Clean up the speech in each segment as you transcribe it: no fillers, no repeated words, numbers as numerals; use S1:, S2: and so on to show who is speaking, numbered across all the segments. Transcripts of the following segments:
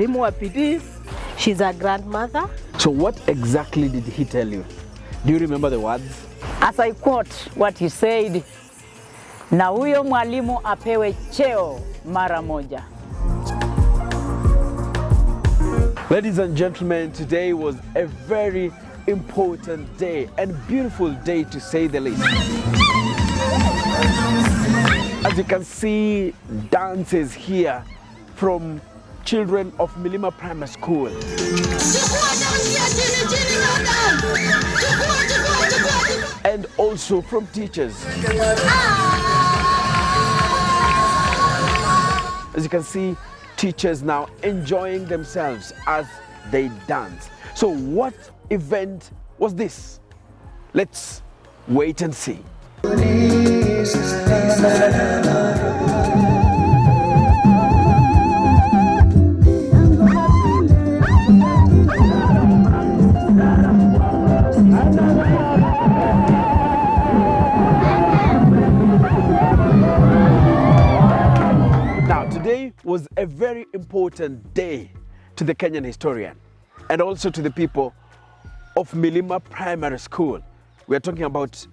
S1: mwalimu wa PD.
S2: She's a grandmother.
S3: So what exactly did he tell you? Do you remember the words?
S1: As I quote what he said, na huyo mwalimu apewe cheo mara moja.
S3: Ladies and gentlemen, today was a very important day and beautiful day to say the least. As you can see, dances here from children of Milima Primary School. And also from teachers. As you can see, teachers now enjoying themselves as they dance. So what event was this? Let's wait and see. Today was a very important day to the Kenyan Historian and also to the people of Milima Primary School. We are talking about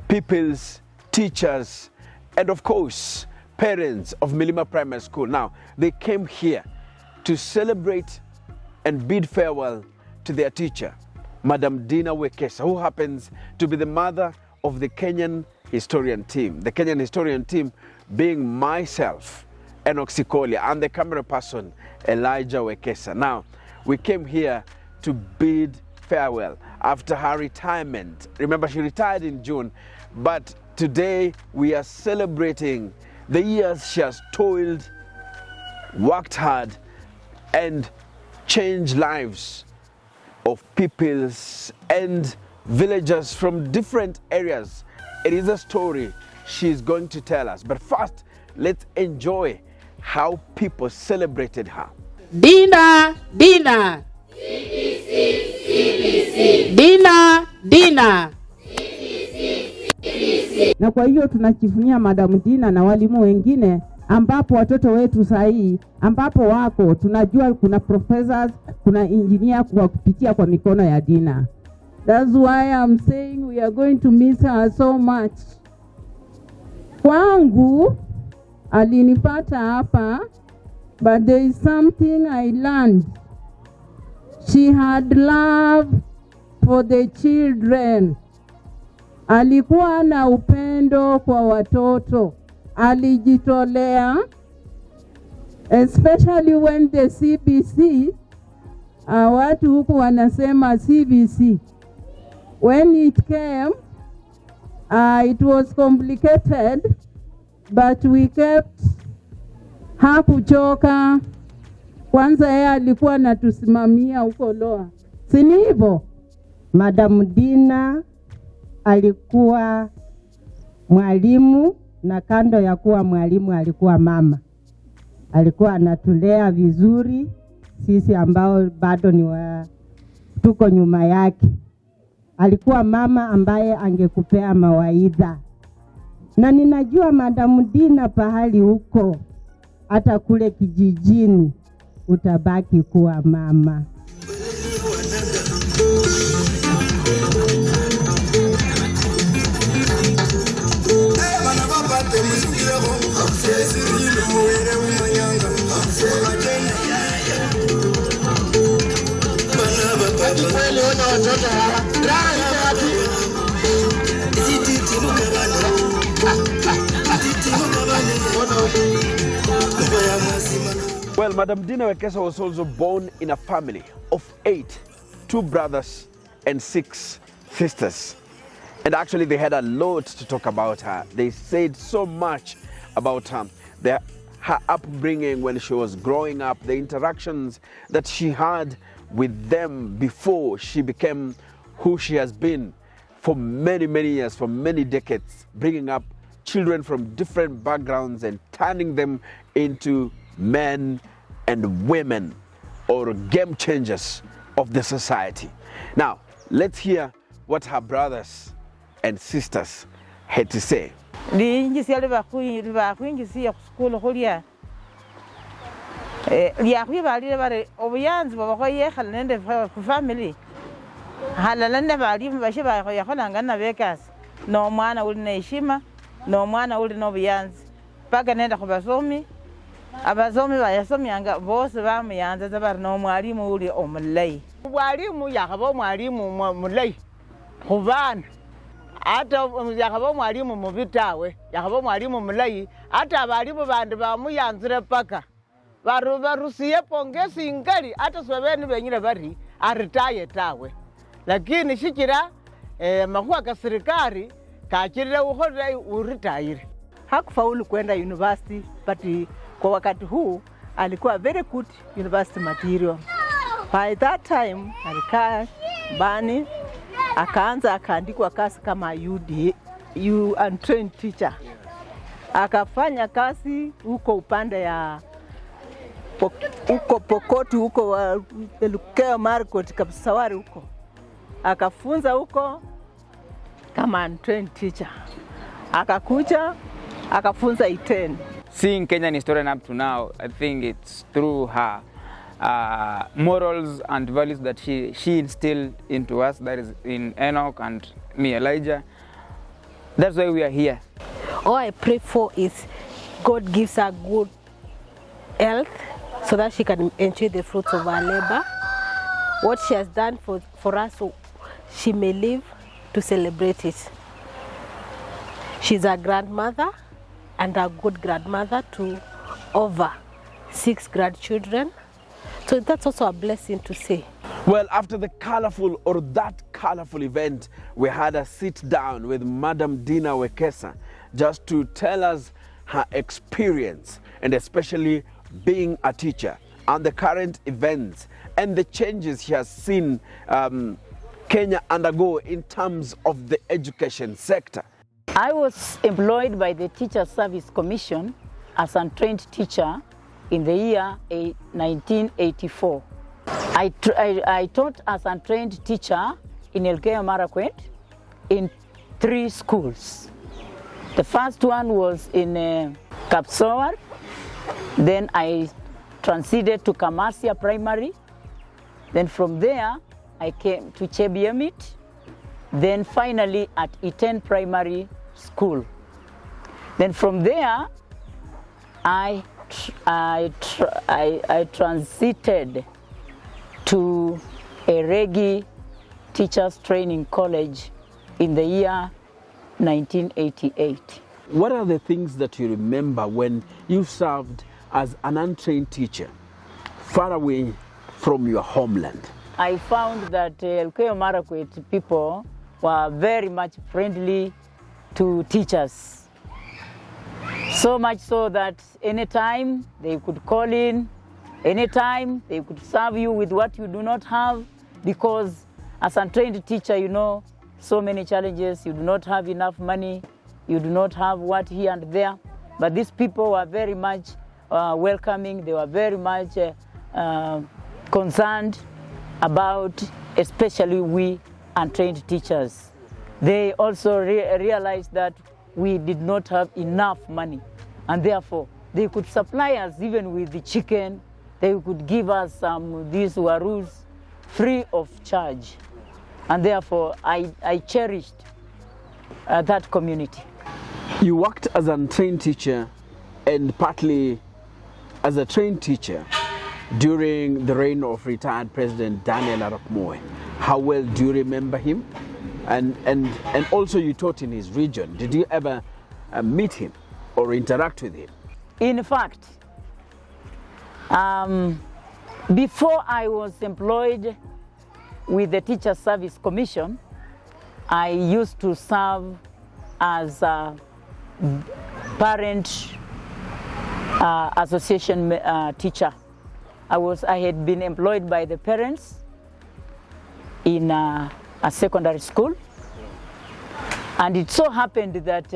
S3: pupils, teachers, and of course, parents of Milima Primary School. Now, they came here to celebrate and bid farewell to their teacher, Madam Dina Wekesa, who happens to be the mother of the Kenyan Historian team. The Kenyan Historian team being myself, Enoch Sikolia, and the camera person, Elijah Wekesa. Now, we came here to bid farewell after her retirement. Remember, she retired in June, but today we are celebrating the years she has toiled, worked hard, and changed lives of peoples and villagers from different areas. It is a story she's going to tell us. But first, let's enjoy how people celebrated her.
S2: Dina, Dina. Dina, Dina.
S4: Na kwa hiyo tunajivunia Madam Dina na walimu wengine ambapo watoto wetu sahi ambapo wako tunajua kuna professors, kuna engineer kwa kupitia kwa mikono ya Dina. That's why I'm saying we are going to miss her so much. Kwangu alinipata hapa, but there is something I learned. She had love for the children. Alikuwa na upendo kwa watoto. Alijitolea, especially when the CBC, watu huku wanasema CBC. When it came, it was complicated, but we kept. Hakuchoka. Kwanza yeye alikuwa anatusimamia huko Loa. Si ni hivyo?
S5: Madam Dina alikuwa mwalimu, na kando ya kuwa mwalimu alikuwa mama. Alikuwa anatulea vizuri sisi ambao bado tuko nyuma yake. Alikuwa mama ambaye angekupea mawaidha. Na ninajua Madam Dina pahali huko, hata kule kijijini, utabaki kuwa mama.
S3: Well, Madam Dina Wekesa was also born in a family of 8, 2 brothers and 6 sisters. And actually they had a lot to talk about her. They said so much about her. Her upbringing when she was growing up, the interactions that she had with them before she became who she has been for many, many years, for many decades, bringing up children from different backgrounds and turning them into men and women or game changers of the society. Now, let's hear what her brothers and sisters had to say.
S6: Lyakwibalile bari obuyanzi bwabakhoyekhala nende family halala nende balimu bashe bakholanga nabekasi nomwana uli neheshima nomwana uli nobuyanzi paka nende khubasomi abasomi bayasomyanga bose bamuyanza bari nomwalimu uli omulayi. Mwalimu yakhaba omwalimu mulayi khubana ata yakhaba omwalimu mubi tawe yakhaba omwalimu mulayi ata abalimu bandi bamuyanzire paka barusiye pongesi ingali ata sebeni benyire bari aritaye tawe lakini shikira makhuwa ka serikali kachirire ukholere uritayire.
S7: Hakufaulu kwenda university but kwa wakati huu alikuwa very good university material. By that time alikaa bani akaanza akaandikwa kazi kama untrained teacher. Akafanya kazi huko upande ya huko Pokoti huko Elgeyo Marakwet Kapsawari huko. Akafunza huko kama untrained teacher. Akakuja akafunza Iten.
S8: Seeing Kenyan Historian up to now, I think it's through her morals and values that she instilled into us, that is in Enoch and me, Elijah. That's why we are here.
S2: All I pray for is God gives her good health so that she can enjoy the fruits of her labor. What she has done for us, so she may live to celebrate it. She's a grandmother and a good grandmother to over 6 grandchildren. So that's also a blessing to see.
S3: Well, after the colorful or that colorful event, we had a sit down with Madam Dina Wekesa just to tell us her experience and especially being a teacher and the current events and the changes she has seen Kenya undergo in terms of the education sector.
S1: I was employed by the Teacher Service Commission as a trained teacher in the year 1984. I taught as a trained teacher in Elgeyo Marakwet in 3 schools. The first one was in Kapsawar, then I transited to Kamasia Primary, then from there I came to Chebiemit, then finally at Iten Primary School. Then from there I transited to a Regi Teachers Training College in the year 1988.
S3: What are the things that you remember when you served as an untrained teacher far away from your homeland?
S1: I found that Elgeyo Marakwet people were very much friendly to teachers. So much so that anytime they could call in, anytime they could serve you with what you do not have, because as a trained teacher, you know, so many challenges, you do not have enough money, you do not have what here and there. But these people were very much welcoming, they were very much concerned about, especially we untrained teachers. They also realized that we did not have enough money, and therefore they could supply us even with the chicken. They could give us some these warus free of charge, and therefore I cherished that community.
S3: You worked as a trained teacher and partly as a trained teacher during the reign of retired President Daniel Arap Moi. How well do you remember him? And also you taught in his region. Did you ever meet him or interact with him?
S1: In fact, before I was employed with the Teacher Service Commission, I used to serve as a parent association teacher. I had been employed by the parents in a secondary school, and it so happened that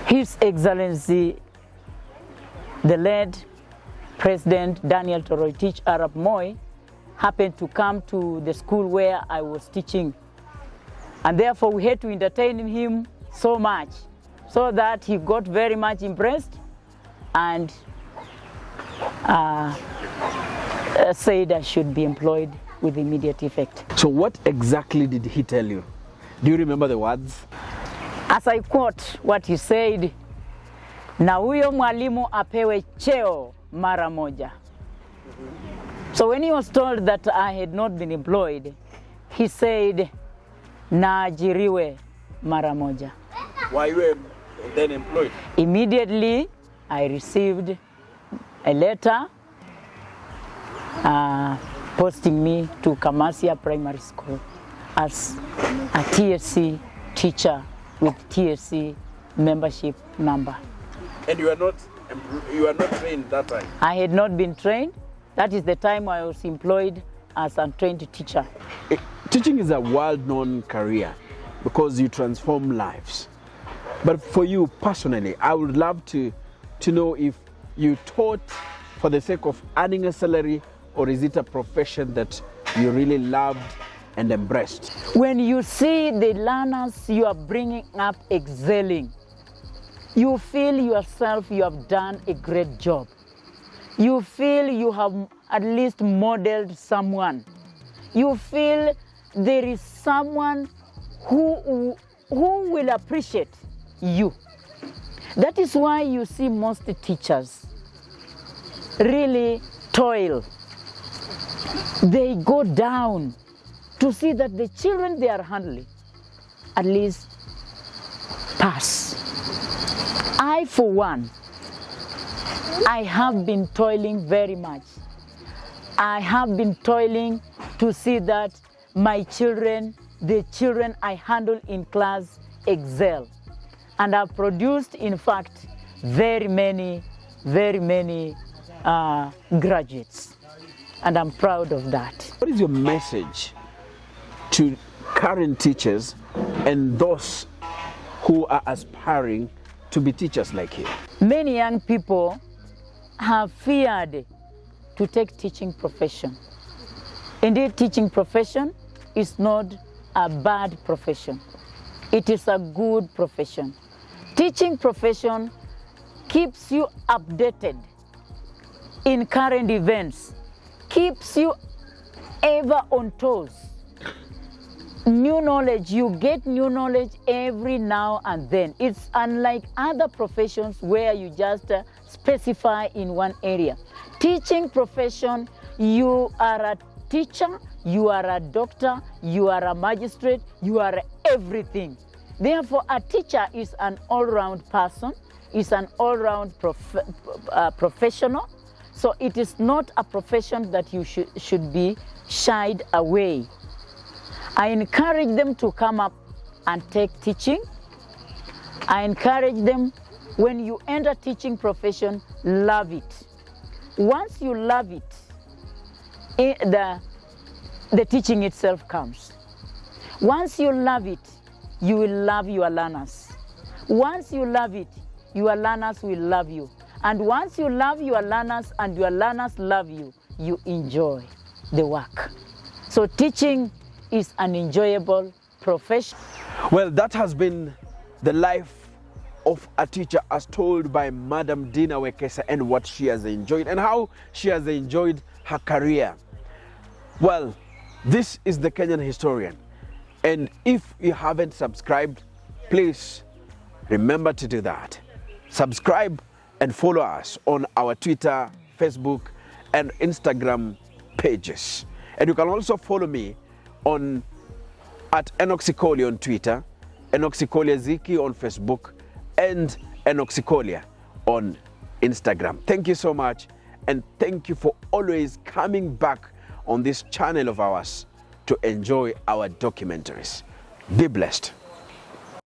S1: His Excellency, the late President Daniel Toroitich Arap Moi, happened to come to the school where I was teaching, and therefore we had to entertain him so much, so that he got very much impressed, and said I should be employed with immediate effect.
S3: So what exactly did he tell you? Do you remember the words?
S1: As I quote what he said, na huyo mwalimu apewe cheo mara moja. So when he was told that I had not been employed, he said, na ajiriwe mara moja.
S3: Why you were then employed?
S1: Immediately, I received a letter posting me to Kamasia Primary School as a TSC teacher with TSC membership number.
S3: And you are not trained that time?
S1: I had not been trained. That is the time I was employed as a trained teacher.
S3: Teaching is a world-known career because you transform lives. But for you personally, I would love to know if you taught for the sake of earning a salary, or is it a profession that you really loved and embraced?
S1: When you see the learners you are bringing up excelling, you feel yourself you have done a great job. You feel you have at least modeled someone. You feel there is someone who will appreciate you. That is why you see most teachers really toil. They go down to see that the children they are handling at least pass. I, for one, I have been toiling very much. I have been toiling to see that my children, the children I handle in class, excel. And I've produced, in fact, very many graduates. And I'm proud of that.
S3: What is your message to current teachers and those who are aspiring to be teachers like you?
S1: Many young people have feared to take teaching profession. Indeed, teaching profession is not a bad profession. It is a good profession. Teaching profession keeps you updated in current events, keeps you ever on toes. New knowledge, you get new knowledge every now and then. It's unlike other professions where you just specify in one area. Teaching profession, you are a teacher, you are a doctor, you are a magistrate, you are everything. Therefore, a teacher is an all-round person, is an all-round professional. So it is not a profession that you should be shied away. I encourage them to come up and take teaching. I encourage them, when you enter teaching profession, love it. Once you love it, the teaching itself comes. Once you love it, you will love your learners. Once you love it, your learners will love you. And once you love your learners and your learners love you, you enjoy the work. So teaching is an enjoyable profession.
S3: Well, that has been the life of a teacher as told by Madam Dina Wekesa, and what she has enjoyed and how she has enjoyed her career. Well, this is the Kenyan Historian. And if you haven't subscribed, please remember to do that. Subscribe and follow us on our Twitter, Facebook, and Instagram pages. And you can also follow me on @Enoxikolia on Twitter, Enoxikolia Ziki on Facebook, and Enoxikolia on Instagram. Thank you so much, and thank you for always coming back on this channel of ours to enjoy our documentaries. Be blessed.